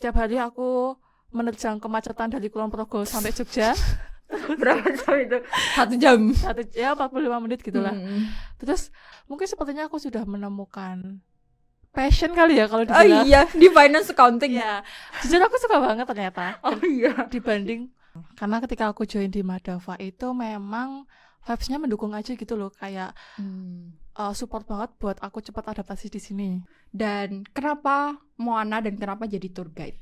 setiap hari aku menerjang kemacetan dari Kulon Progo sampai Jogja. Berapa jam itu? 1 jam. 45 menit gitulah. Terus mungkin sepertinya aku sudah menemukan passion kali ya kalau dibilang. Oh iya, di finance accounting. Ya, jujur aku suka banget ternyata. Oh iya. Dibanding karena ketika aku join di Madava itu memang vibes-nya mendukung aja gitu loh, kayak support banget buat aku cepat adaptasi di sini. Dan kenapa Moana dan kenapa jadi tour guide?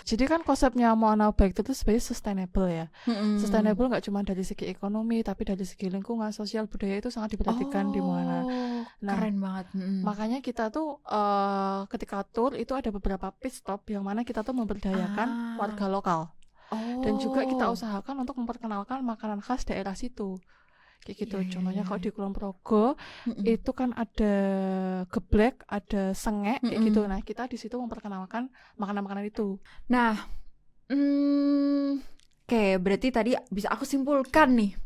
Jadi kan konsepnya Moana Bike itu sebenarnya sustainable ya. Sustainable nggak cuma dari segi ekonomi, tapi dari segi lingkungan, sosial, budaya itu sangat diperhatikan di Moana. Nah, keren banget. Makanya kita tuh ketika tour itu ada beberapa pit stop yang mana kita tuh memberdayakan warga lokal. Dan juga kita usahakan untuk memperkenalkan makanan khas daerah situ. Kayak gitu. Contohnya kalau di Kulon Progo itu kan ada geblek, ada sengek kayak gitu. Nah, kita di situ memperkenalkan makanan-makanan itu. Nah, oke, berarti tadi bisa aku simpulkan nih.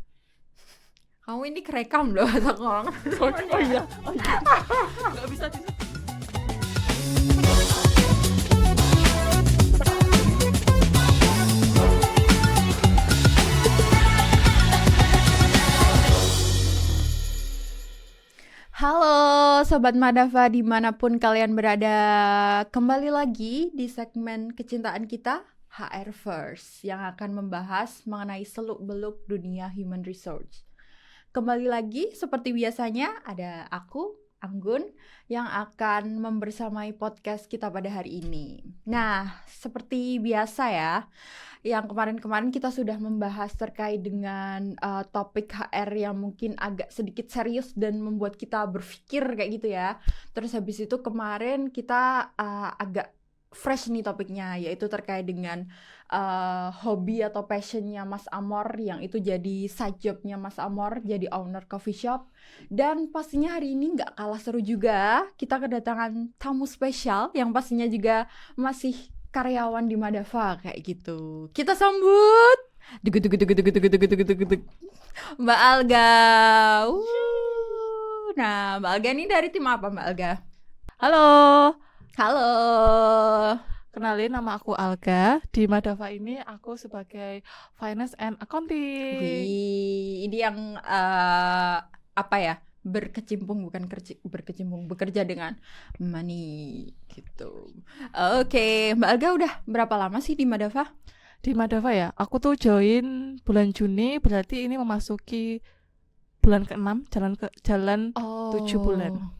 Kamu ini kerekam loh kata orang. Oh iya. Nggak bisa di Halo Sobat Madava dimanapun kalian berada, kembali lagi di segmen kecintaan kita HR First yang akan membahas mengenai seluk-beluk dunia human resource. Kembali lagi seperti biasanya ada aku, Anggun, yang akan membersamai podcast kita pada hari ini. Nah, seperti biasa ya, yang kemarin-kemarin kita sudah membahas terkait dengan topik HR yang mungkin agak sedikit serius dan membuat kita berpikir kayak gitu ya. Terus habis itu kemarin kita agak fresh nih topiknya, yaitu terkait dengan hobi atau passionnya Mas Amor, yang itu jadi side jobnya Mas Amor, jadi owner coffee shop. Dan pastinya hari ini gak kalah seru juga, kita kedatangan tamu spesial yang pastinya juga masih karyawan di Madava kayak gitu. Kita sambut Mbak Alga. Nah, Mbak Alga ini dari tim apa, Mbak Alga? Halo. Halo. Kenalin, nama aku Alga. Di Madava ini aku sebagai finance and accounting. Wih, ini yang apa ya? Bekerja dengan money gitu. Oke, Mbak Alga udah berapa lama sih di Madava? Di Madava ya, aku tuh join bulan Juni, berarti ini memasuki bulan ke-6, jalan 7 bulan.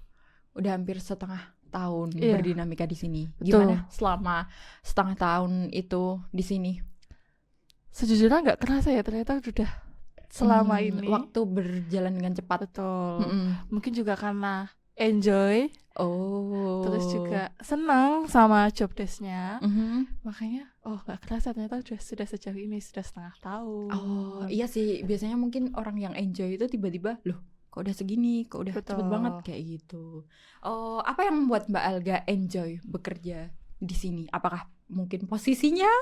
Udah hampir setengah tahun Iya. berdinamika di sini. Betul. Gimana selama setengah tahun itu di sini? Sejujurnya nggak kerasa ya, ternyata udah selama ini waktu berjalan dengan cepat. Betul. Mungkin juga karena enjoy, terus juga senang sama job desk-nya, makanya nggak kerasa ternyata sudah sejauh ini, sudah setengah tahun. Iya sih, biasanya mungkin orang yang enjoy itu tiba-tiba loh kok udah segini, kok udah Betul. cepet banget kayak gitu. Apa yang membuat Mbak Alga enjoy bekerja di sini? Apakah mungkin posisinya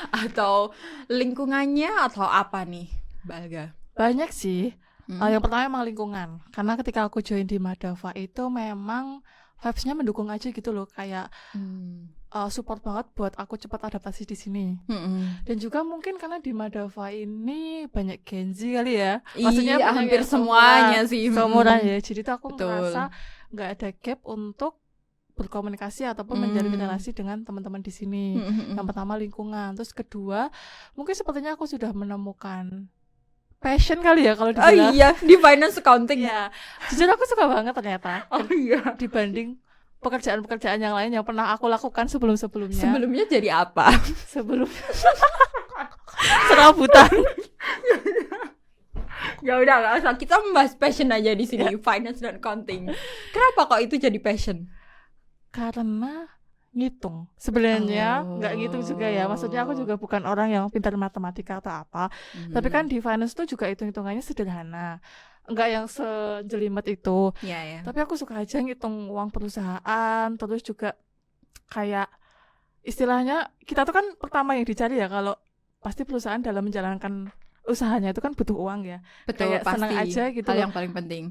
atau lingkungannya atau apa nih, Mbak Alga? Banyak sih. Yang pertama emang lingkungan. Karena ketika aku join di Madava itu memang vibes-nya mendukung aja gitu loh, kayak support banget buat aku cepat adaptasi di sini. Dan juga mungkin karena di Madava ini banyak Gen Z kali ya. Maksudnya iya, hampir semuanya sih. Seumuran ya. Jadi tuh aku Betul. merasa nggak ada gap untuk berkomunikasi ataupun menjalin relasi dengan teman-teman di sini. Yang pertama lingkungan, terus kedua mungkin sepertinya aku sudah menemukan passion kali ya kalau dibilang. Oh iya, di finance accounting. Ya, jujur aku suka banget ternyata. Oh iya. Dibanding pekerjaan-pekerjaan yang lain yang pernah aku lakukan sebelum-sebelumnya. Sebelumnya jadi apa? Serabutan. Ya udah, nggak usah, kita membahas passion aja di sini, finance dan accounting. Kenapa kok itu jadi passion? Karena ngitung. Sebenarnya nggak ngitung juga ya. Maksudnya aku juga bukan orang yang pintar matematika atau apa. Tapi kan di finance tuh juga hitung-hitungannya sederhana. Enggak yang sejelimet itu. Ya. Tapi aku suka aja ngitung uang perusahaan. Terus juga kayak istilahnya kita tuh kan pertama yang dicari ya, kalau pasti perusahaan dalam menjalankan usahanya itu kan butuh uang ya. Betul, Kayak senang pasti. aja gitu Hal loh. yang paling penting.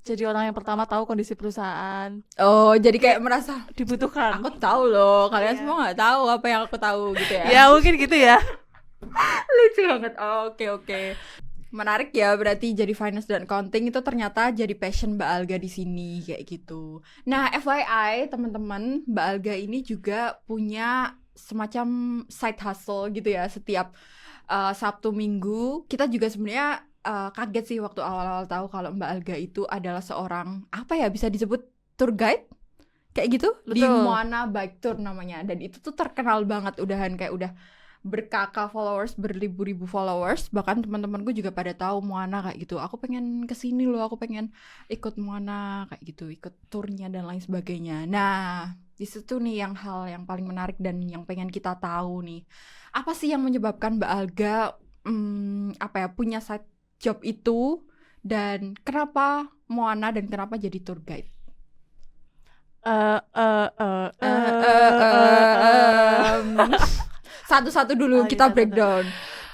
Jadi orang yang pertama tahu kondisi perusahaan, Oh, jadi kayak merasa dibutuhkan. aku tahu loh, kalian Iya. semua nggak tahu apa yang aku tahu gitu ya. Ya mungkin gitu ya. Lucu banget. Oh, oke. Menarik ya, berarti jadi finance dan accounting itu ternyata jadi passion Mbak Alga di sini kayak gitu. Nah, FYI teman-teman, Mbak Alga ini juga punya semacam side hustle gitu ya. Setiap Sabtu Minggu kita juga sebenarnya kaget sih waktu awal-awal tahu kalau Mbak Alga itu adalah seorang apa ya, bisa disebut tour guide kayak gitu. Di Betul. Moana Bike Tour namanya, dan itu tuh terkenal banget, udahan kayak udah berkaka followers, berribu-ribu followers. Bahkan teman-temanku juga pada tahu Moana kayak gitu. Aku pengen kesini loh, aku pengen ikut Moana kayak gitu, ikut turnya dan lain sebagainya. Nah, di situ nih hal yang paling menarik dan yang pengen kita tahu nih. Apa sih yang menyebabkan Mbak Alga punya side job itu, dan kenapa Moana dan kenapa jadi tour guide? Satu-satu dulu kita breakdown.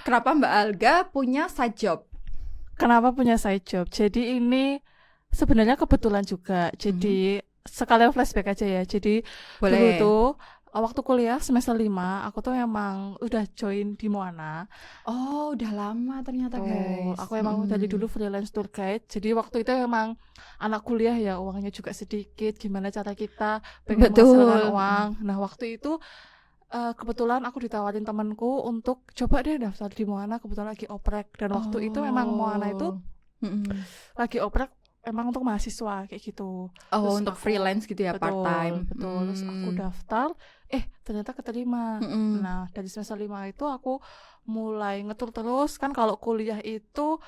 Kenapa Mbak Alga punya side job? Kenapa punya side job? Jadi ini sebenarnya kebetulan juga. Jadi sekalian flashback aja ya. Jadi boleh. Dulu tuh waktu kuliah semester 5 aku tuh emang udah join di Moana. Oh, udah lama ternyata guys. Aku emang dari dulu freelance tour guide. Jadi waktu itu emang anak kuliah ya, uangnya juga sedikit. Gimana cara kita pengen menghasilkan uang. Nah waktu itu kebetulan aku ditawarin temanku untuk coba deh daftar di Moana, kebetulan lagi oprek. Dan waktu itu memang Moana itu lagi oprek emang untuk mahasiswa kayak gitu. Terus untuk freelance gitu ya, part time. Betul. Terus aku daftar, ternyata keterima. Nah, dari semester 5 itu aku mulai ngetur terus. Kan kalau kuliah itu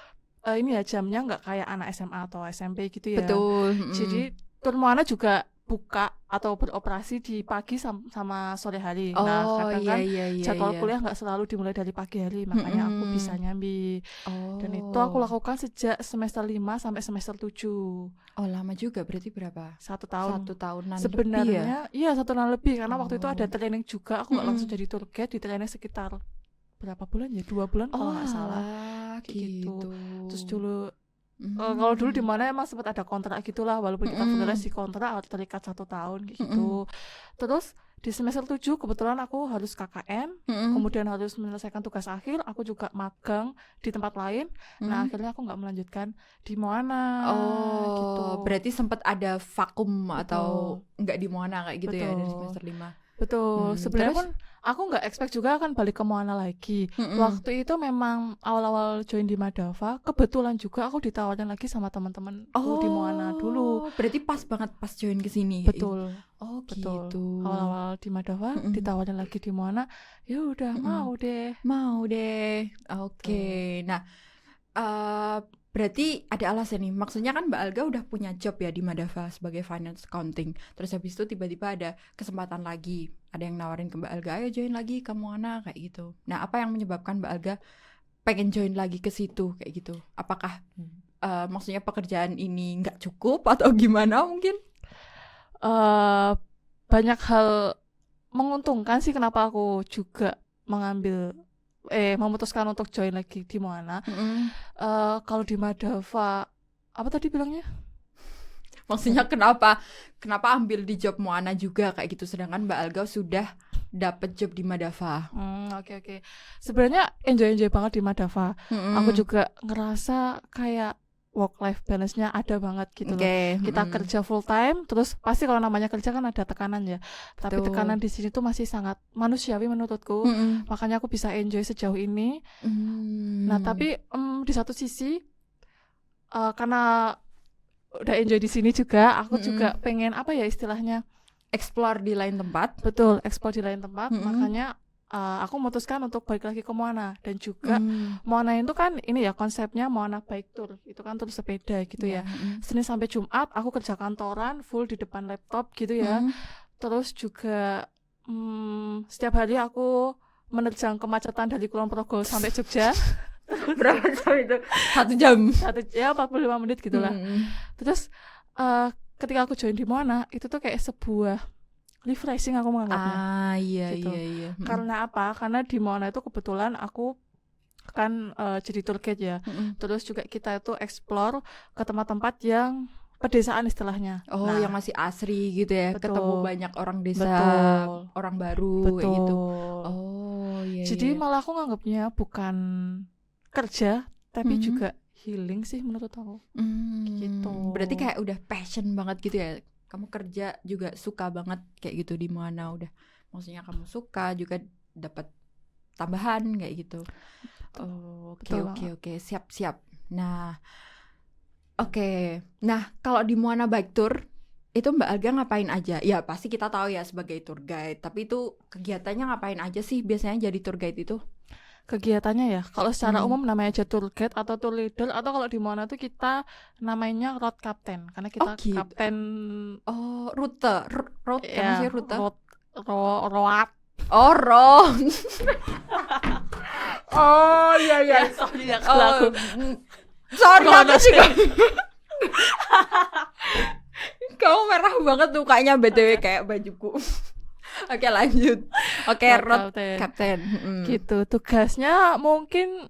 ini ya jamnya nggak kayak anak SMA atau SMP gitu ya. Betul. Jadi tour Moana juga buka atau beroperasi di pagi sama sore hari. Nah, kadang kan jadwal kuliah nggak selalu dimulai dari pagi hari, makanya aku bisa nyambi. Dan itu aku lakukan sejak semester 5 sampai semester 7. Oh, lama juga, berarti berapa? 1 tahun. 1 tahunan sebenarnya lebih ya? Iya, 1 tahun lebih, karena waktu itu ada training juga. Aku nggak langsung jadi tour guide, di training sekitar berapa bulan ya? 2 bulan kalau nggak salah. Gitu. Terus dulu kalau dulu di mana emang sempat ada kontrak gitulah, walaupun kita freelance di kontrak terikat 1 tahun gitu. Terus di semester 7 kebetulan aku harus KKN, kemudian harus menyelesaikan tugas akhir. Aku juga magang di tempat lain. Nah akhirnya aku nggak melanjutkan di Moana. Gitu. Berarti sempat ada vakum atau nggak di Moana kayak gitu ya dari semester 5. Betul. Sebenarnya pun aku nggak expect juga akan balik ke Moana lagi. Waktu itu memang awal-awal join di Madava, kebetulan juga aku ditawarin lagi sama teman-teman di Moana dulu. Berarti pas banget pas join ke sini. Betul. Betul. Gitu. Awal-awal di Madava ditawarin lagi di Moana, ya udah mau deh. Oke. Nah, berarti ada alasan nih. Maksudnya kan Mbak Alga udah punya job ya di Madava sebagai finance accounting. Terus habis itu tiba-tiba ada kesempatan lagi. Ada yang nawarin ke Mbak Alga, ayo join lagi ke Moana kayak gitu. Nah, apa yang menyebabkan Mbak Alga pengen join lagi ke situ kayak gitu? Apakah maksudnya pekerjaan ini nggak cukup atau gimana mungkin? Banyak hal menguntungkan sih kenapa aku juga memutuskan untuk join lagi di Moana. Kalau di Madava, apa tadi bilangnya? Maksudnya kenapa ambil di job Moana juga kayak gitu, sedangkan Mbak Alga sudah dapet job di Madava? Oke. Sebenarnya enjoy banget di Madava. Aku juga ngerasa kayak work-life balance-nya ada banget gitu loh. Kita kerja full time, terus pasti kalau namanya kerja kan ada tekanan ya. Tapi tekanan di sini tuh masih sangat manusiawi menurutku. Makanya aku bisa enjoy sejauh ini. Nah, tapi di satu sisi karena udah enjoy di sini juga, aku juga pengen istilahnya explore di lain tempat. Betul, explore di lain tempat. Makanya aku memutuskan untuk balik lagi ke Moana. Dan juga Moana itu kan ini ya konsepnya Moana Bike Tour. Itu kan tur sepeda gitu ya. Senin sampai Jumat aku kerja kantoran full di depan laptop gitu ya. Terus juga setiap hari aku menerjang kemacetan dari Kulon Progo sampai Jogja. Berapa jam itu? 1 jam? 45 menit gitulah. Terus ketika aku join di Moana, itu tuh kayak sebuah refreshing aku menganggapnya. Iya. Karena apa? Karena di Moana itu kebetulan aku kan jadi tour guide ya. Mm-mm. Terus juga kita itu explore ke tempat-tempat yang pedesaan istilahnya. Oh, Nah, yang masih asri gitu ya, ketemu betul, banyak orang desa, betul, orang baru kayak gitu. betul. Oh, iya Jadi iya. malah aku nganggapnya bukan kerja, tapi Mhm. juga healing sih menurut aku. Gitu. Berarti kayak udah passion banget gitu ya. Kamu kerja juga suka banget kayak gitu di mana udah. Maksudnya kamu suka juga dapat tambahan kayak gitu. Oh, oke Betul oke banget. oke, siap-siap. Nah, oke. Nah, kalau di Moana Bike Tour itu Mbak Alga ngapain aja? Ya pasti kita tahu ya sebagai tour guide, tapi itu kegiatannya ngapain aja sih biasanya jadi tour guide itu? Kegiatannya ya, kalau secara Hmm. umum namanya aja tour guide atau tour leader, atau kalau di mana tuh kita namanya road captain, karena Oh kita gitu. kapten Oh, rute, road kan ya sih rute. road. Oh, road. Oh, iya iya. Sorry ya Oh, lagu. sorry aku Pronounce juga. Kamu merah banget tuh kayaknya BTW kayak bajuku. Oke, lanjut. Oke, Road road captain. captain. Gitu. Tugasnya mungkin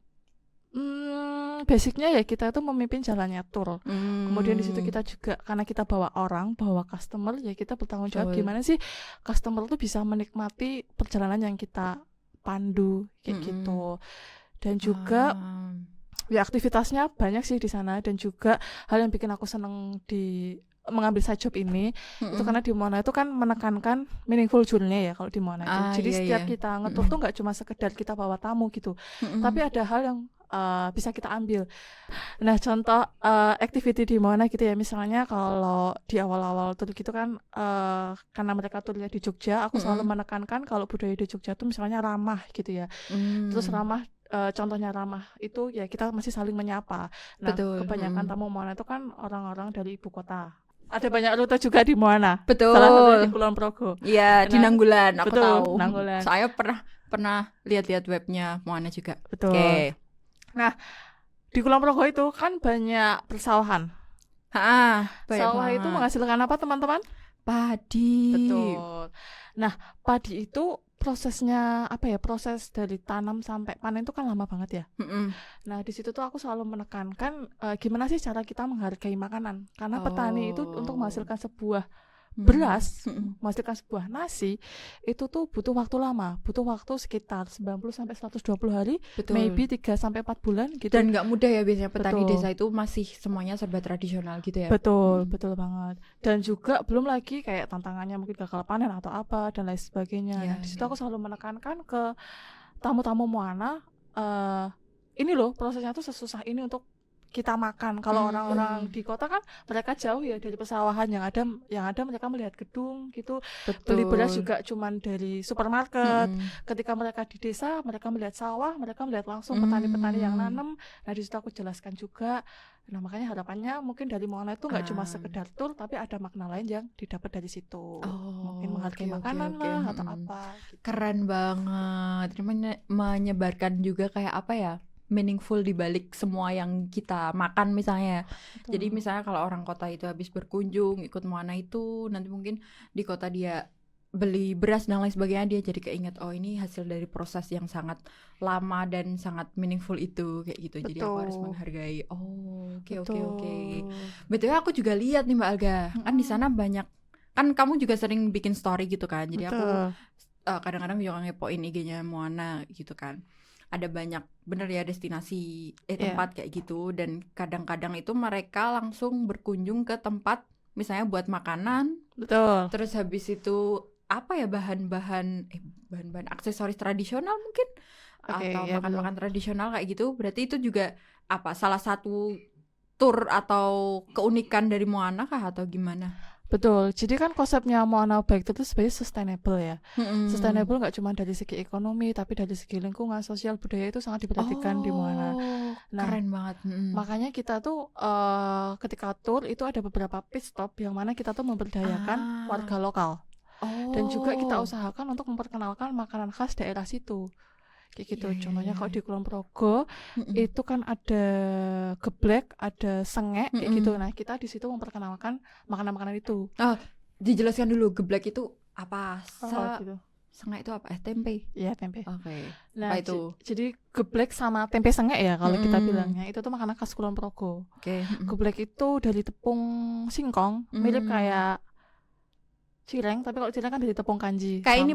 basicnya ya kita itu memimpin jalannya tour. Kemudian di situ kita juga karena kita bawa orang, bawa customer, ya kita bertanggung jawab Betul. gimana sih customer tuh bisa menikmati perjalanan yang kita pandu kayak gitu. Dan juga ya aktivitasnya banyak sih di sana, dan juga hal yang bikin aku seneng di mengambil side job ini itu karena di Moana itu kan menekankan meaningful journey ya kalau di Moana itu. Jadi iya, setiap iya. kita ngetur tuh nggak cuma sekedar kita bawa tamu gitu, tapi ada hal yang bisa kita ambil. Nah, contoh activity di Moana gitu ya, misalnya kalau di awal-awal tur gitu kan karena mereka turnya di Jogja, aku selalu menekankan kalau budaya di Jogja tuh misalnya ramah gitu ya. Terus ramah, contohnya ramah itu ya kita masih saling menyapa. Nah, Betul. kebanyakan tamu Moana itu kan orang-orang dari ibu kota. Ada banyak rute juga di Moana. Betul. Salah satunya di Kulon Progo. Iya, di Nah, Nanggulan, aku betul, tahu. Nanggulan. Saya pernah lihat-lihat webnya Moana juga. Betul. Oke. Nah, di Kulon Progo itu kan banyak persawahan. Banyak Sawah itu banget. menghasilkan apa, teman-teman? Padi. Betul. Nah, padi itu prosesnya apa ya? Proses dari tanam sampai panen itu kan lama banget ya. Nah, di situ tuh aku selalu menekankan gimana sih cara kita menghargai makanan. Karena petani itu untuk menghasilkan sebuah beras, menghasilkan sebuah nasi, itu tuh butuh waktu lama, butuh waktu sekitar 90 sampai 120 hari, Betul. maybe 3 sampai 4 bulan gitu. Dan nggak mudah ya biasanya petani Betul. desa itu masih semuanya serba tradisional gitu ya. Betul, betul banget. Dan juga belum lagi kayak tantangannya mungkin gagal panen atau apa dan lain sebagainya. Iya, Nah, di situ aku selalu menekankan ke tamu-tamu Moana, ini loh prosesnya tuh sesusah ini untuk kita makan. Kalau orang-orang di kota kan mereka jauh ya dari pesawahan, yang ada mereka melihat gedung gitu. Betul. Beli beras juga cuman dari supermarket. Ketika mereka di desa, mereka melihat sawah, mereka melihat langsung petani-petani yang nanam. Nah, di situ aku jelaskan juga. Nah, makanya harapannya mungkin dari Moana itu nggak cuma sekedar tur, tapi ada makna lain yang didapat dari situ. Mungkin menghargai makanan lah atau apa gitu. Keren banget. Ini menyebarkan juga kayak apa ya, meaningful di balik semua yang kita makan misalnya. Betul. Jadi misalnya kalau orang kota itu habis berkunjung ikut Moana itu, nanti mungkin di kota dia beli beras dan lain sebagainya, dia jadi keinget oh ini hasil dari proses yang sangat lama dan sangat meaningful itu kayak gitu. Jadi aku harus menghargai. Oke. Betul, aku juga lihat nih Mbak Alga. Kan di sana banyak, kan kamu juga sering bikin story gitu kan. Jadi aku kadang-kadang juga ngepoin IG-nya Moana gitu kan. Ada banyak bener ya destinasi tempat kayak gitu, dan kadang-kadang itu mereka langsung berkunjung ke tempat misalnya buat makanan. Betul. Terus habis itu apa ya, bahan-bahan aksesoris tradisional mungkin, atau makan-makan tradisional kayak gitu. Berarti itu juga apa salah satu tour atau keunikan dari Moana kah atau gimana? Betul, jadi kan konsepnya Moana Bike Tour itu sebenarnya sustainable ya. Sustainable nggak cuma dari segi ekonomi, tapi dari segi lingkungan, sosial, budaya itu sangat diperhatikan di Moana. Nah, keren banget. Makanya kita tuh ketika tour itu ada beberapa pit stop yang mana kita tuh memberdayakan warga lokal. Dan juga kita usahakan untuk memperkenalkan makanan khas daerah situ. Kayak gitu. Contohnya kalau di Kulon Progo itu kan ada geblek, ada sengek kayak gitu. Nah, kita di situ memperkenalkan makanan-makanan itu. Dijelaskan dulu geblek itu apa? Gitu. Sengek itu apa? Tempe. Ya tempe. Oke. Nah, Apa itu? jadi geblek sama tempe sengek ya kalau kita Mm-mm. bilangnya. Itu tuh makanan khas Kulon Progo. Oke. Geblek itu dari tepung singkong, mirip kayak cireng, tapi kalau cireng kan dari tepung kanji. Kayak ini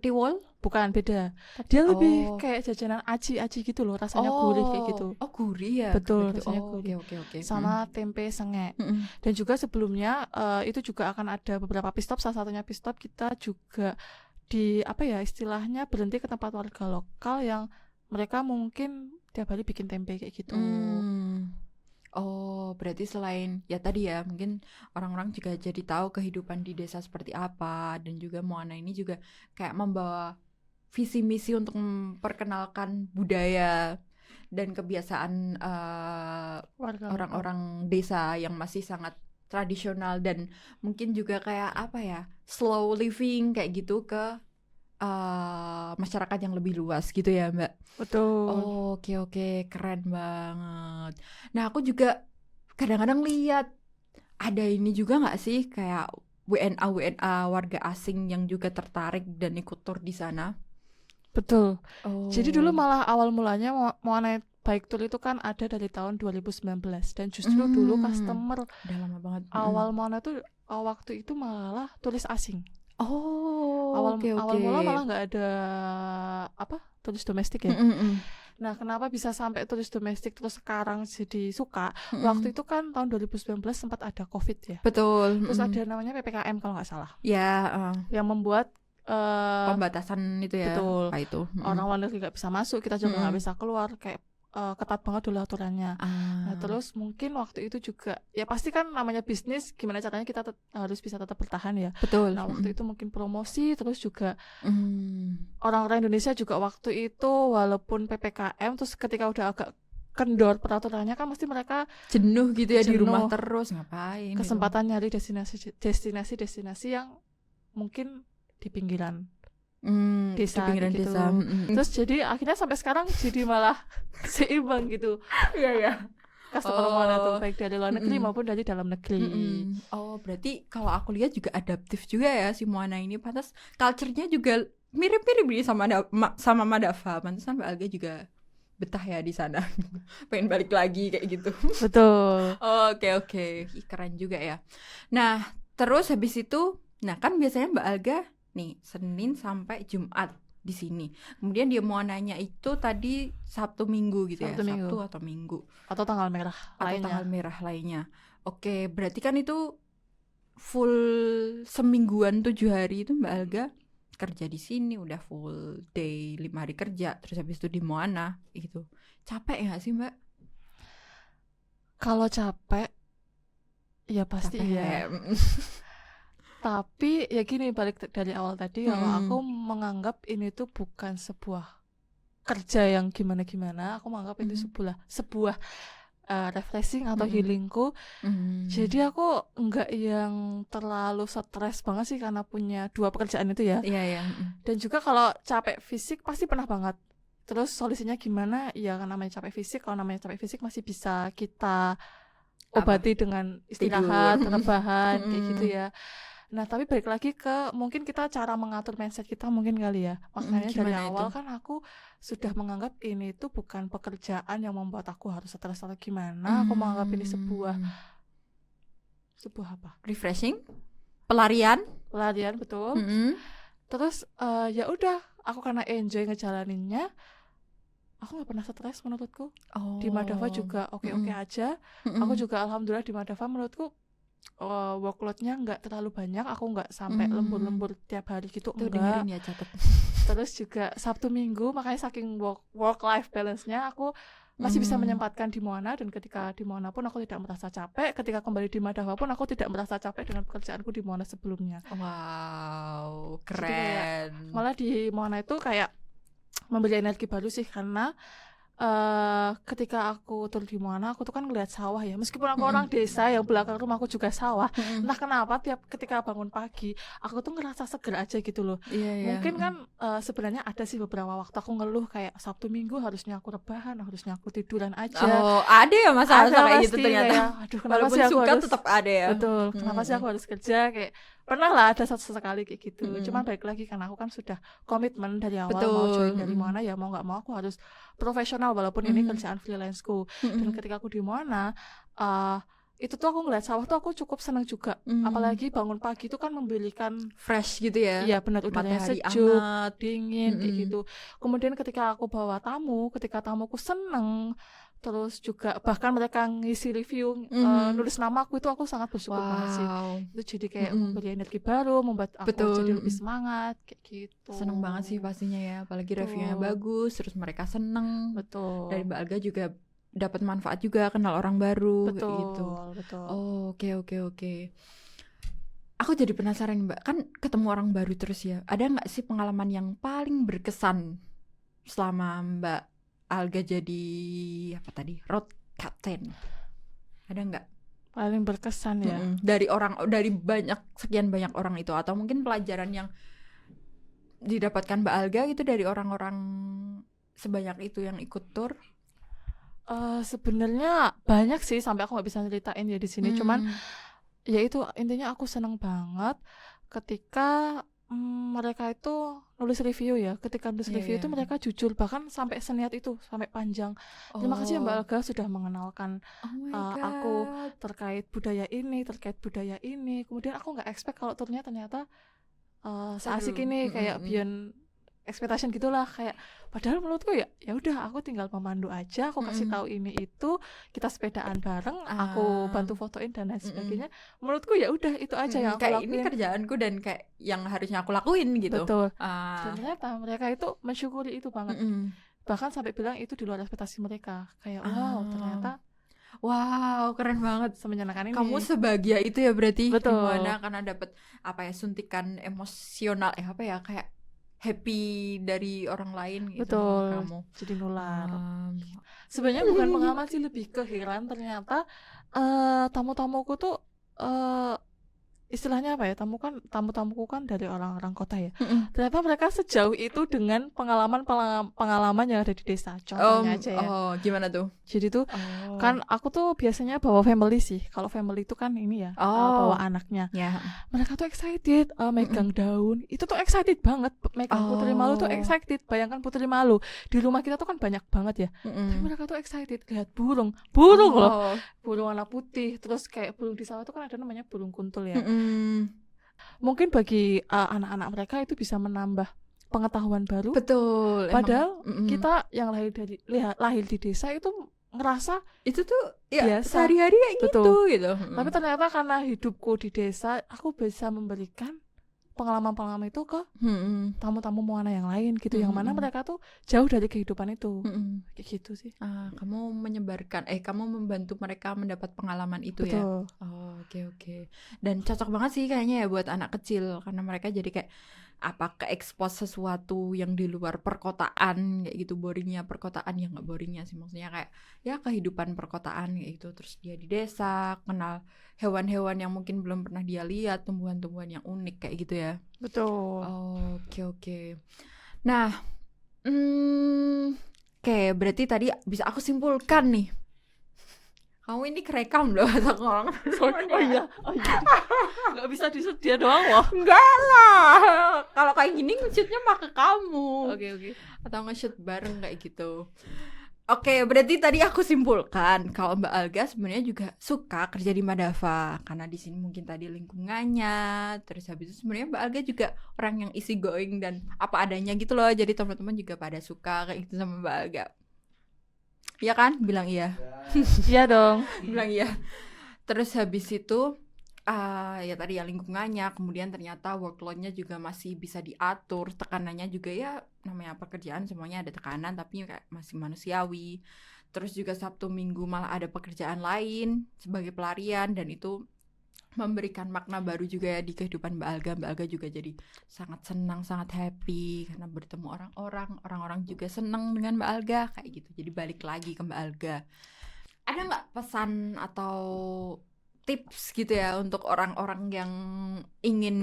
tiwol? Bukan, beda. Dia lebih Oh. kayak jajanan aci-aci gitu loh, rasanya gurih kayak gitu. Oh, gurih ya. Betul, geblek itu. rasanya Oh, gurih. Oke. Sama tempe sengek. Mm-mm. Dan juga sebelumnya itu juga akan ada beberapa pit stop, salah satunya pit stop kita juga di apa ya istilahnya berhenti ke tempat warga lokal yang mereka mungkin tiap hari bikin tempe kayak gitu. Oh, berarti selain ya tadi ya, mungkin orang-orang juga jadi tahu kehidupan di desa seperti apa, dan juga Moana ini juga kayak membawa visi misi untuk memperkenalkan budaya dan kebiasaan Warga lokal. orang-orang desa yang masih sangat tradisional, dan mungkin juga kayak apa ya, slow living kayak gitu ke masyarakat yang lebih luas gitu ya, Mbak. Betul. Oh, oke, keren banget. Nah, aku juga kadang-kadang lihat ada ini juga nggak sih kayak WNA warga asing yang juga tertarik dan ikut tur di sana. Betul. Oh. Jadi dulu malah awal mulanya Moana Bike Tour itu kan ada dari tahun 2019 dan justru dulu customer udah lama banget. awal Moana tuh waktu itu malah turis asing. Oh, Awal oke. mula malah nggak ada apa turis domestik ya. Nah, kenapa bisa sampai turis domestik terus sekarang jadi suka? Waktu itu kan tahun 2019 sempat ada COVID ya. Betul. Terus ada namanya PPKM kalau nggak salah. Ya, yang membuat pembatasan itu ya. Betul. Apa itu? Orang luar negeri nggak bisa masuk, kita juga nggak bisa keluar, kayak ketat banget dulu aturannya. Nah, terus mungkin waktu itu juga ya pasti kan namanya bisnis, gimana caranya kita harus bisa tetap bertahan ya. Betul. Nah, waktu itu mungkin promosi, terus juga orang-orang Indonesia juga waktu itu walaupun PPKM, terus ketika udah agak kendor peraturannya kan mesti mereka jenuh gitu ya, di rumah terus ngapain. Kesempatan nyari destinasi yang mungkin di pinggiran. Desa, di pinggiran gitu. desa. Terus jadi akhirnya sampai sekarang jadi malah seimbang gitu. Iya. Customer Moana tuh baik dari luar negeri maupun dari dalam negeri. Oh, berarti kalau aku lihat juga adaptif juga ya si Moana ini. Pantas culture-nya juga mirip-mirip nih sama Madava. Pantesan Mbak Alga juga betah ya di sana. Pengen balik lagi kayak gitu. Betul. Oke. Keren juga ya. Nah, terus habis itu, nah kan biasanya Mbak Alga nih Senin sampai Jumat di sini. Kemudian dia mau nanya itu tadi Sabtu Minggu gitu ya. Sabtu atau Minggu atau tanggal merah lainnya. Oke, berarti kan itu full semingguan 7 hari itu Mbak Alga kerja di sini, udah full day 5 hari kerja, terus habis itu di Moana gitu. Capek ya sih Mbak? Kalau capek ya pasti ya. Tapi ya gini, balik dari awal tadi, kalau aku menganggap ini tuh bukan sebuah kerja yang gimana-gimana, aku menganggap ini sebuah refreshing atau healingku. Jadi aku enggak yang terlalu stres banget sih karena punya 2 pekerjaan itu ya. Iya. Dan juga kalau capek fisik pasti pernah banget. Terus solusinya gimana? Ya kan namanya capek fisik, kalau namanya capek fisik masih bisa kita obati dengan istirahat, rebahan kayak gitu ya. Nah, tapi balik lagi ke mungkin kita cara mengatur mindset kita mungkin kali ya. Makanya dari awal kan aku sudah menganggap ini tuh bukan pekerjaan yang membuat aku harus stres atau gimana. Aku menganggap ini sebuah apa? Refreshing, pelarian, betul. Terus ya udah, aku karena enjoy ngejalaninnya, aku nggak pernah stres menurutku. Di Madava juga oke aja. Aku juga alhamdulillah di Madava menurutku workload-nya nggak terlalu banyak, aku nggak sampai lembur-lembur tiap hari gitu, enggak. Ya, catat. Terus juga Sabtu Minggu, makanya saking work-life balance-nya aku masih bisa menyempatkan di Moana, dan ketika di Moana pun aku tidak merasa capek, ketika kembali di Madava pun aku tidak merasa capek dengan pekerjaanku di Moana sebelumnya. Wow, keren. Kayak, malah di Moana itu kayak memberi energi baru sih, karena ketika aku tur di Moana, aku tuh kan ngeliat sawah ya, meskipun aku orang desa yang belakang rumahku juga sawah. Entah kenapa ketika bangun pagi aku tuh ngerasa seger aja gitu loh. Mungkin kan sebenarnya ada sih beberapa waktu aku ngeluh kayak Sabtu Minggu harusnya aku rebahan, harusnya aku tiduran aja. Ada ya masalah kayak gitu ternyata. Aduh, kenapa sih aku suka harus, tetap ada ya. Betul, kenapa sih aku harus kerja, kayak Pernah lah ada sekali kayak gitu. Mm-mm. Cuman balik lagi karena aku kan sudah komitmen dari awal mau join dari Moana, ya mau nggak mau aku harus profesional walaupun ini kerjaan freelanceku. Dan ketika aku di Moana, itu tuh aku ngeliat sawah tuh aku cukup senang juga. Apalagi bangun pagi itu kan memberikan fresh gitu ya. Iya benar, udaranya Matahari sejuk, hangat. dingin kayak gitu. Kemudian ketika aku bawa tamu, ketika tamuku seneng, terus juga bahkan mereka ngisi review, nulis namaku, itu aku sangat bersyukur banget sih. Itu jadi kayak memberi energi baru, membuat aku jadi lebih semangat kayak gitu. Seneng banget sih pastinya ya, apalagi reviewnya bagus, terus mereka seneng. Betul. Dari Mbak Alga juga dapat manfaat juga, kenal orang baru betul, kayak gitu. Betul. Oh, oke. Aku jadi penasaran Mbak, kan ketemu orang baru terus ya. Ada nggak sih pengalaman yang paling berkesan selama Mbak Alga jadi apa tadi, road captain? Ada nggak? Paling berkesan ya. Dari sekian banyak orang itu, atau mungkin pelajaran yang didapatkan Mbak Alga gitu dari orang-orang sebanyak itu yang ikut tour? Sebenarnya banyak sih, sampai aku nggak bisa ceritain ya di sini. Cuman ya itu intinya aku seneng banget ketika mereka itu nulis review ya. Ketika nulis review itu mereka jujur, bahkan sampai seniat itu, sampai panjang. Terima kasih Mbak Alga sudah mengenalkan aku terkait budaya ini. Kemudian aku nggak expect kalau ternyata seasik ini, kayak beyond expectation gitulah. Kayak padahal menurutku ya udah, aku tinggal pemandu aja, aku kasih tahu ini itu, kita sepedaan bareng, aku bantu fotoin dan lain sebagainya. Menurutku ya udah itu aja yang aku kayak lakuin. Ini kerjaanku dan kayak yang harusnya aku lakuin gitu. Betul. Ternyata mereka itu mensyukuri itu banget. Bahkan sampai bilang itu di luar ekspektasi mereka. Kayak wow, keren banget, semenyenangkan ini. Kamu sebahagia itu ya berarti. Betul. Gimana, karena dapat suntikan emosional kayak happy dari orang lain gitu. Betul. Kamu jadi nular. Sebenarnya bukan pengalaman sih, lebih ke heran. Ternyata tamu-tamuku tuh istilahnya apa ya, tamu-tamuku kan dari orang-orang kota ya. Ternyata mereka sejauh itu dengan pengalaman yang ada di desa. Contohnya aja ya. Gimana tuh? Jadi tuh kan aku tuh biasanya bawa family sih. Kalau family itu kan ini ya, bawa anaknya. Mereka tuh excited, megang daun. Itu tuh excited banget. Megang Putri Malu tuh excited. Bayangkan Putri Malu, di rumah kita tuh kan banyak banget ya. Tapi mereka tuh excited lihat burung loh. Burung warna putih. Terus kayak burung di sawah tuh kan ada namanya burung kuntul ya. Mungkin bagi anak-anak mereka itu bisa menambah pengetahuan baru. Betul. Padahal kita yang lahir di desa itu ngerasa itu tuh ya biasa, sehari-hari kayak gitu. Tapi ternyata karena hidupku di desa, aku bisa memberikan pengalaman-pengalaman itu ke tamu-tamu Moana yang lain gitu, yang mana mereka tuh jauh dari kehidupan itu. Kayak gitu sih. Kamu kamu membantu mereka mendapat pengalaman itu. Betul. Ya. Oke. Dan cocok banget sih kayaknya ya buat anak kecil, karena mereka jadi kayak ke-expose sesuatu yang di luar perkotaan kayak gitu. Boringnya perkotaan, ya nggak boringnya sih, maksudnya kayak ya kehidupan perkotaan kayak gitu. Terus dia di desa, kenal hewan-hewan yang mungkin belum pernah dia lihat, tumbuhan-tumbuhan yang unik kayak gitu ya. Betul. Oke. Nah, berarti tadi bisa aku simpulkan nih, kamu ini kerekam loh atau ngomong. Oh iya. Nggak bisa disedia doang loh. Enggak lah. Kalau kayak gini nge-shootnya mah ke kamu. Oke. Atau nge-shoot bareng kayak gitu. Oke, berarti tadi aku simpulkan kalau Mbak Alga sebenarnya juga suka kerja di Madava, karena di sini mungkin tadi lingkungannya, terus habis itu sebenarnya Mbak Alga juga orang yang easy going dan apa adanya gitu loh. Jadi teman-teman juga pada suka kayak gitu sama Mbak Alga. Iya kan? Bilang iya. Iya dong. Bilang iya. Terus habis itu ya tadi ya lingkungannya, kemudian ternyata workload-nya juga masih bisa diatur, tekanannya juga ya namanya pekerjaan semuanya ada tekanan, tapi kayak masih manusiawi. Terus juga Sabtu Minggu malah ada pekerjaan lain sebagai pelarian, dan itu memberikan makna baru juga ya di kehidupan Mbak Alga. Mbak Alga juga jadi sangat senang, sangat happy karena bertemu orang-orang juga senang dengan Mbak Alga kayak gitu. Jadi balik lagi ke Mbak Alga. Ada nggak pesan atau tips gitu ya untuk orang-orang yang ingin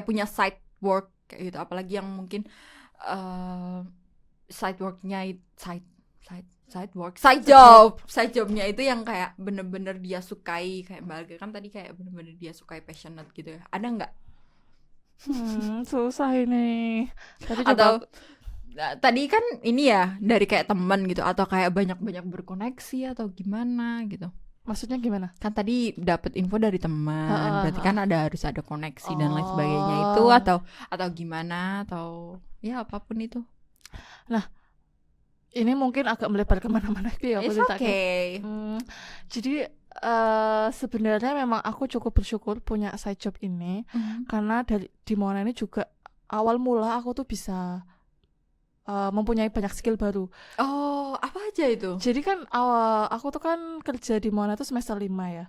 punya side work kayak gitu, apalagi yang mungkin side worknya side jobnya itu yang kayak bener-bener dia sukai, kayak Mbak Alga kan tadi kayak bener-bener dia sukai, passionate gitu ya, ada nggak? Susah ini. Atau tadi kan ini ya dari kayak teman gitu, atau kayak banyak berkoneksi atau gimana gitu? Maksudnya gimana? Kan tadi dapat info dari teman, berarti kan harus ada koneksi dan lain sebagainya itu, atau gimana, atau ya apapun itu. Nah, ini mungkin agak melebar kemana-mana ya. It's okay. Jadi sebenarnya memang aku cukup bersyukur punya side job ini, karena di Moana ini juga awal mula aku tuh bisa mempunyai banyak skill baru. Oh, apa aja itu? Jadi kan aku tuh kan kerja di Moana tuh semester 5 ya.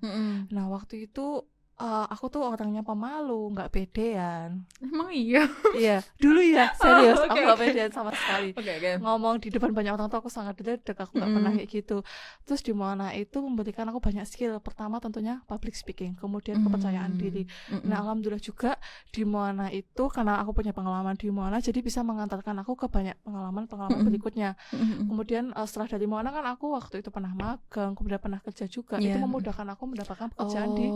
Nah waktu itu aku tuh orangnya pemalu, nggak pedean. Emang iya? Iya, dulu ya, serius. Aku nggak pedean sama sekali. Okay. Ngomong di depan banyak orang tuh aku sangat dedek, aku nggak pernah kayak gitu. Terus di Moana itu memberikan aku banyak skill. Pertama tentunya public speaking, kemudian kepercayaan diri. Nah alhamdulillah juga di Moana itu, karena aku punya pengalaman di Moana, jadi bisa mengantarkan aku ke banyak pengalaman berikutnya. Kemudian setelah dari Moana kan aku waktu itu pernah magang, kemudian pernah kerja juga. Itu memudahkan aku mendapatkan pekerjaan di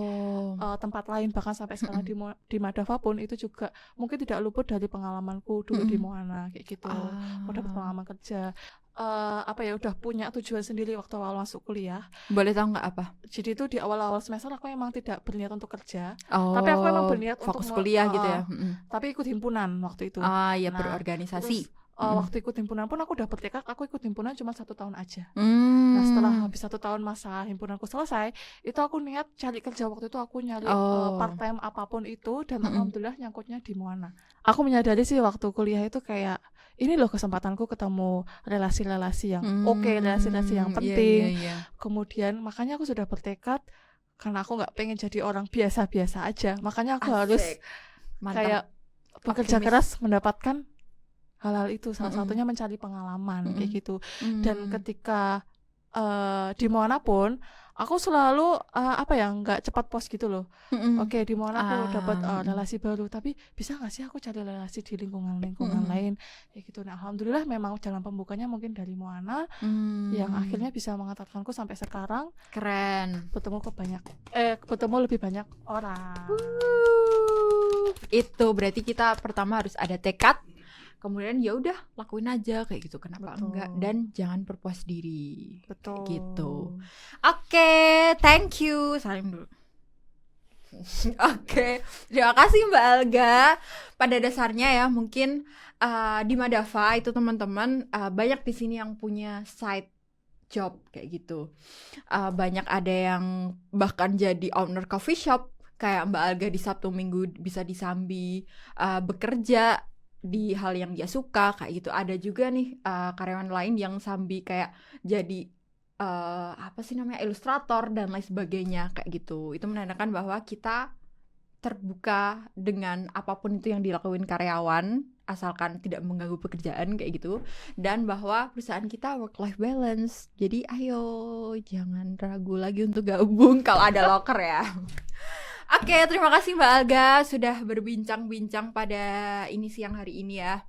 tempat lain, bahkan sampai sekarang di Madava pun itu juga mungkin tidak luput dari pengalamanku dulu di Moana kayak gitu. Udah pengalaman kerja, udah punya tujuan sendiri waktu awal masuk kuliah. Boleh tahu nggak apa? Jadi itu di awal semester aku emang tidak berniat untuk kerja, tapi aku emang berniat fokus untuk kuliah gitu ya. Tapi ikut himpunan waktu itu. Berorganisasi. Waktu ikut himpunan pun aku udah bertekad aku ikut himpunan cuma 1 tahun aja. Nah setelah habis 1 tahun masa himpunanku selesai, itu aku niat cari kerja. Waktu itu aku nyari part time apapun itu, dan alhamdulillah nyangkutnya di Moana. Aku menyadari sih waktu kuliah itu kayak ini loh kesempatanku ketemu relasi-relasi yang relasi-relasi yang penting. Kemudian makanya aku sudah bertekad, karena aku nggak pengen jadi orang biasa-biasa aja, makanya aku harus kayak bekerja keras mendapatkan hal-hal itu, salah satunya mencari pengalaman kayak gitu. Dan ketika di Moana pun aku selalu nggak cepat puas gitu loh. Oke, di Moana aku dapat relasi baru, tapi bisa nggak sih aku cari relasi di lingkungan lain kayak gitu. Nah alhamdulillah memang jalan pembukanya mungkin dari Moana yang akhirnya bisa mengantarkanku sampai sekarang. Keren. Bertemu lebih banyak orang. Itu berarti kita pertama harus ada tekad, kemudian ya udah lakuin aja kayak gitu, kenapa enggak, dan jangan berpuas diri. Betul. Gitu. Oke, thank you. Salim dulu. Oke, terima kasih Mbak Alga. Pada dasarnya ya mungkin di Madava itu teman-teman banyak di sini yang punya side job kayak gitu. Banyak ada yang bahkan jadi owner coffee shop kayak Mbak Alga di Sabtu Minggu bisa disambi bekerja di hal yang dia suka kayak gitu. Ada juga nih karyawan lain yang sambi kayak jadi ilustrator dan lain sebagainya kayak gitu. Itu menandakan bahwa kita terbuka dengan apapun itu yang dilakuin karyawan, asalkan tidak mengganggu pekerjaan kayak gitu, dan bahwa perusahaan kita work life balance. Jadi ayo jangan ragu lagi untuk gabung kalau ada loker ya. Oke, terima kasih Mbak Alga sudah berbincang-bincang pada siang hari ini ya.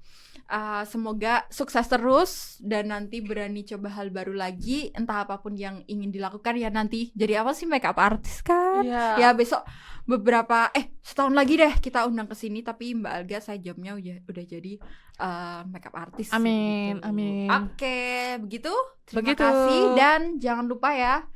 Semoga sukses terus dan nanti berani coba hal baru lagi, entah apapun yang ingin dilakukan ya nanti. Jadi apa sih, makeup artist kan? Ya besok setahun lagi deh kita undang ke sini, tapi Mbak Alga saya jobnya udah jadi makeup artist. Amin, gitu. amin. Oke, begitu. Terima kasih dan jangan lupa ya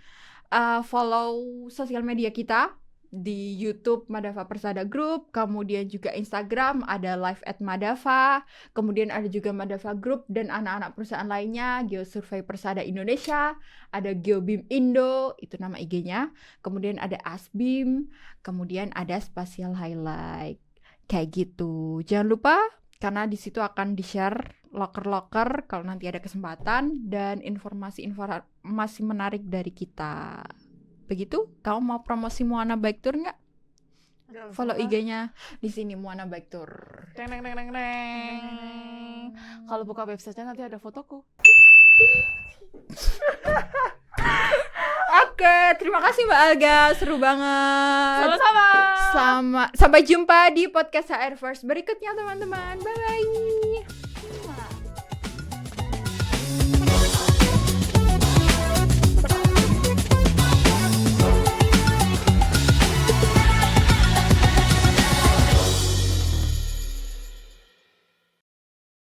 follow sosial media kita di YouTube Madava Persada Group, kemudian juga Instagram ada live@madava, kemudian ada juga Madava Group dan anak-anak perusahaan lainnya, Geosurvey Persada Indonesia, ada Geobim Indo, itu nama IG-nya, kemudian ada Asbim, kemudian ada Spatial Highlight, kayak gitu. Jangan lupa karena di situ akan di-share loker-loker kalau nanti ada kesempatan dan informasi menarik dari kita. Begitu? Kamu mau promosi Moana Bike Tour nggak? Follow IG-nya di sini Moana Bike Tour. Teng. Kalau buka website-nya nanti ada fotoku. Oke, terima kasih Mbak Alga, seru banget. Sama-sama. Sampai jumpa di podcast HR First berikutnya teman-teman. Bye bye.